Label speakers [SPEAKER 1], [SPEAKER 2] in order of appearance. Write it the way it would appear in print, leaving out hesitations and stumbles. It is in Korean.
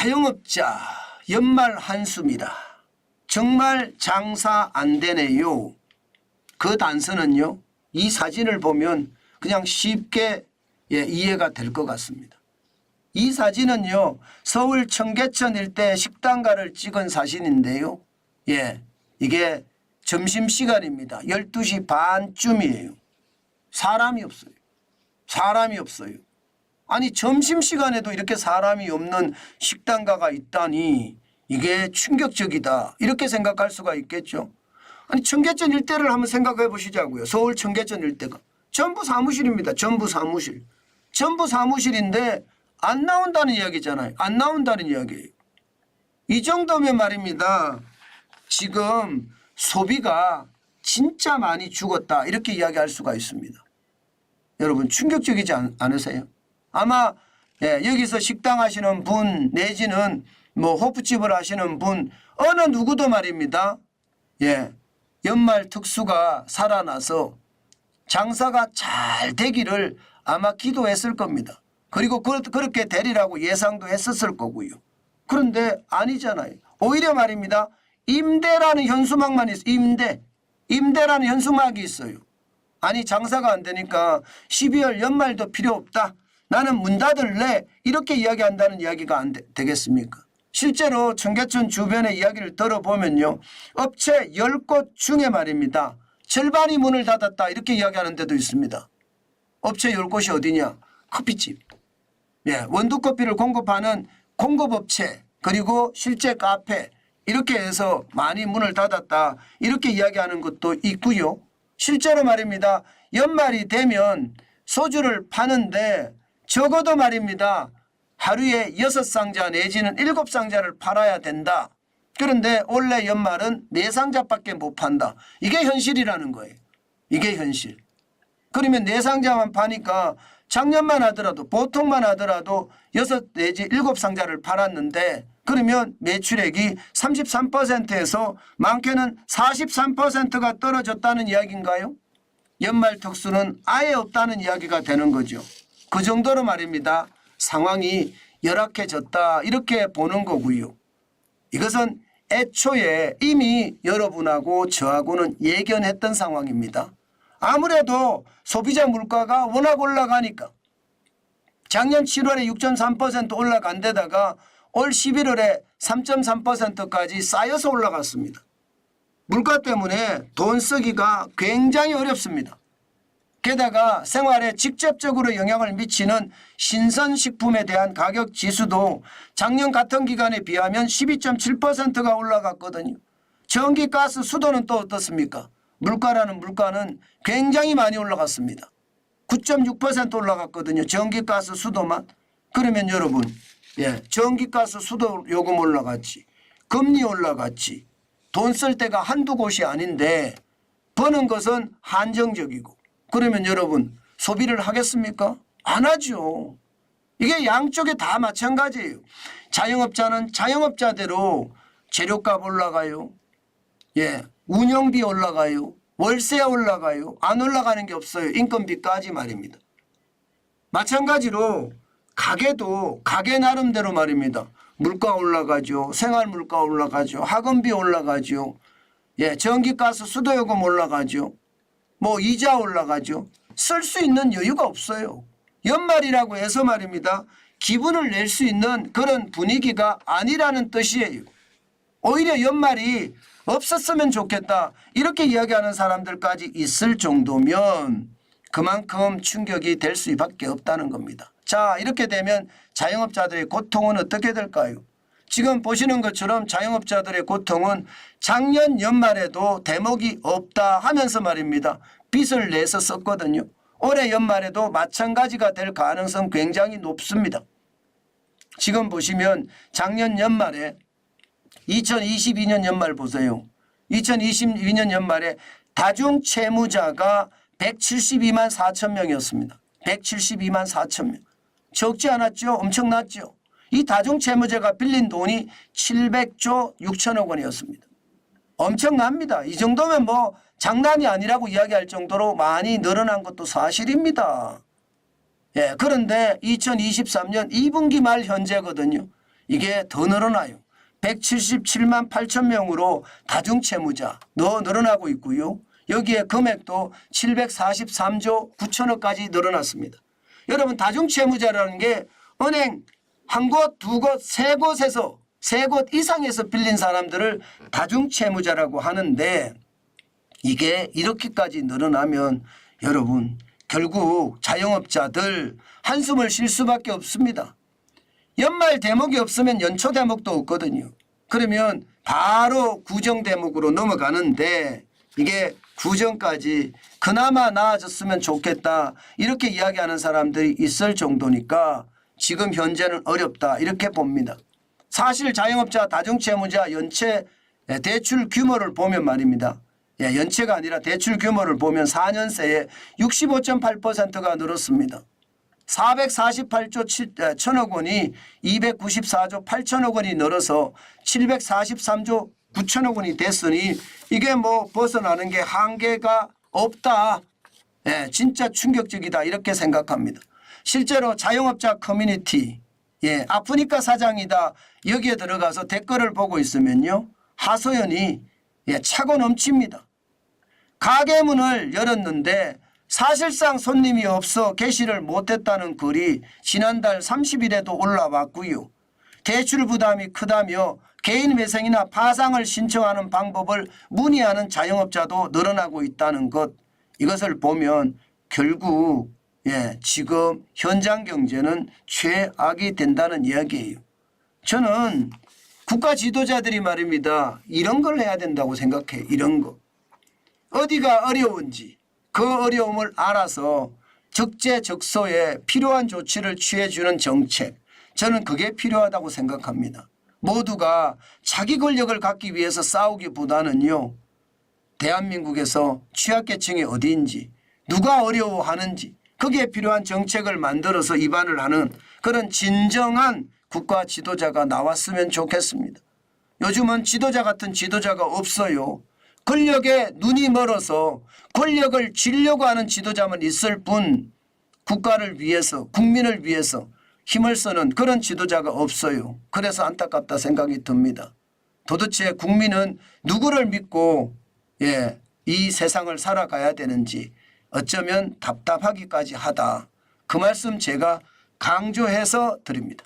[SPEAKER 1] 자영업자 연말 한숨이다. 정말 장사 안 되네요. 그 단서는요, 이 사진을 보면 그냥 쉽게 이해가 될 것 같습니다. 이 사진은요, 서울 청계천 일대 식당가를 찍은 사진인데요. 이게 점심시간입니다. 12시 반쯤이에요. 사람이 없어요. 사람이 없어요. 아니, 점심시간에도 이렇게 사람이 없는 식당가가 있다니 이게 충격적이다. 이렇게 생각할 수가 있겠죠. 아니, 청계천 일대를 한번 생각해 보시자고요. 서울 청계천 일대가. 전부 사무실입니다. 전부 사무실. 전부 사무실인데 안 나온다는 이야기잖아요. 안 나온다는 이야기예요. 이 정도면 말입니다. 지금 소비가 진짜 많이 죽었다. 이렇게 이야기할 수가 있습니다. 여러분 충격적이지 않으세요? 아마 여기서 식당 하시는 분 내지는 뭐 호프집을 하시는 분 어느 누구도 말입니다. 연말 특수가 살아나서 장사가 잘 되기를 아마 기도했을 겁니다. 그리고 그렇게 되리라고 예상도 했었을 거고요. 그런데 아니잖아요. 오히려 말입니다. 임대라는 현수막만 있어요. 임대라는 현수막이 있어요. 아니, 장사가 안 되니까 12월 연말도 필요 없다. 나는 문 닫을래. 이렇게 이야기한다는 이야기가 안 되겠습니까? 실제로 청계천 주변의 이야기를 들어보면요. 업체 10곳 중에 말입니다. 절반이 문을 닫았다. 이렇게 이야기하는 데도 있습니다. 업체 10곳이 어디냐? 커피집. 원두커피를 공급하는 공급업체 그리고 실제 카페 이렇게 해서 많이 문을 닫았다. 이렇게 이야기하는 것도 있고요. 실제로 말입니다. 연말이 되면 소주를 파는데 적어도 말입니다. 하루에 6상자 내지는 7상자를 팔아야 된다. 그런데 올해 연말은 4상자밖에 못 판다. 이게 현실이라는 거예요. 이게 현실. 그러면 4상자만 파니까 작년만 하더라도 보통만 하더라도 6 내지 7상자를 팔았는데 그러면 매출액이 33%에서 많게는 43%가 떨어졌다는 이야기인가요? 연말 특수는 아예 없다는 이야기가 되는 거죠. 그 정도로 말입니다. 상황이 열악해졌다 이렇게 보는 거고요. 이것은 애초에 이미 여러분하고 저하고는 예견했던 상황입니다. 아무래도 소비자 물가가 워낙 올라가니까 작년 7월에 6.3% 올라간 데다가 올 11월에 3.3%까지 쌓여서 올라갔습니다. 물가 때문에 돈 쓰기가 굉장히 어렵습니다. 게다가 생활에 직접적으로 영향을 미치는 신선식품에 대한 가격 지수도 작년 같은 기간에 비하면 12.7%가 올라갔거든요. 전기, 가스, 수도는 또 어떻습니까? 물가는 굉장히 많이 올라갔습니다. 9.6% 올라갔거든요. 전기, 가스, 수도만. 그러면 여러분 전기, 가스, 수도 요금 올라갔지. 금리 올라갔지. 돈 쓸 데가 한두 곳이 아닌데 버는 것은 한정적이고 그러면 여러분 소비를 하겠습니까? 안 하죠. 이게 양쪽에 다 마찬가지예요. 자영업자는 자영업자대로 재료값 올라가요. 운영비 올라가요. 월세 올라가요. 안 올라가는 게 없어요. 인건비까지 말입니다. 마찬가지로 가게도 가게 나름대로 말입니다. 물가 올라가죠. 생활물가 올라가죠. 학원비 올라가죠. 전기가스 수도요금 올라가죠. 뭐 이자 올라가죠. 쓸 수 있는 여유가 없어요. 연말이라고 해서 말입니다. 기분을 낼 수 있는 그런 분위기가 아니라는 뜻이에요. 오히려 연말이 없었으면 좋겠다 이렇게 이야기하는 사람들까지 있을 정도면 그만큼 충격이 될 수밖에 없다는 겁니다. 자, 이렇게 되면 자영업자들의 고통은 어떻게 될까요? 지금 보시는 것처럼 자영업자들의 고통은 작년 연말에도 대목이 없다 하면서 말입니다. 빚을 내서 썼거든요. 올해 연말에도 마찬가지가 될 가능성 굉장히 높습니다. 지금 보시면 작년 연말에 2022년 연말 보세요. 2022년 연말에 다중채무자가 172만 4천 명이었습니다. 172만 4천 명. 적지 않았죠? 엄청났죠? 이 다중채무자가 빌린 돈이 700조 6천억 원이었습니다. 엄청납니다. 이 정도면 뭐 장난이 아니라고 이야기할 정도로 많이 늘어난 것도 사실입니다. 그런데 2023년 2분기 말 현재거든요. 이게 더 늘어나요. 177만 8천 명으로 다중채무자 더 늘어나고 있고요. 여기에 금액도 743조 9천억까지 늘어났습니다. 여러분 다중채무자라는 게 은행 한 곳, 두 곳, 세 곳에서 세 곳 이상에서 빌린 사람들을 다중채무자라고 하는데 이게 이렇게까지 늘어나면 여러분 결국 자영업자들 한숨을 쉴 수밖에 없습니다. 연말 대목이 없으면 연초 대목도 없거든요. 그러면 바로 구정 대목으로 넘어가는데 이게 구정까지 그나마 나아졌으면 좋겠다 이렇게 이야기하는 사람들이 있을 정도니까 지금 현재는 어렵다 이렇게 봅니다. 사실 자영업자 다중채무자 연체 대출 규모를 보면 말입니다. 연체가 아니라 대출 규모를 보면 4년 새에 65.8%가 늘었습니다. 448조 1천억 원이 294조 8천억 원이 늘어서 743조 9천억 원이 됐으니 이게 뭐 벗어나는 게 한계가 없다. 진짜 충격적이다 이렇게 생각합니다. 실제로 자영업자 커뮤니티 아프니까 사장이다 여기에 들어가서 댓글을 보고 있으면요. 하소연이 차고 넘칩니다. 가게 문을 열었는데 사실상 손님이 없어 개시를 못했다는 글이 지난달 30일에도 올라왔고요. 대출 부담이 크다며 개인 회생이나 파상을 신청하는 방법을 문의하는 자영업자도 늘어나고 있다는 것. 이것을 보면 결국 지금 현장 경제는 최악이 된다는 이야기예요. 저는 국가 지도자들이 말입니다. 이런 걸 해야 된다고 생각해요. 이런 거. 어디가 어려운지 그 어려움을 알아서 적재적소에 필요한 조치를 취해주는 정책. 저는 그게 필요하다고 생각합니다. 모두가 자기 권력을 갖기 위해서 싸우기보다는요. 대한민국에서 취약계층이 어디인지 누가 어려워하는지 거기에 필요한 정책을 만들어서 입안을 하는 그런 진정한 국가 지도자가 나왔으면 좋겠습니다. 요즘은 지도자 같은 지도자가 없어요. 권력에 눈이 멀어서 권력을 쥐려고 하는 지도자만 있을 뿐 국가를 위해서 국민을 위해서 힘을 쓰는 그런 지도자가 없어요. 그래서 안타깝다 생각이 듭니다. 도대체 국민은 누구를 믿고 이 세상을 살아가야 되는지 어쩌면 답답하기까지 하다. 그 말씀 제가 강조해서 드립니다.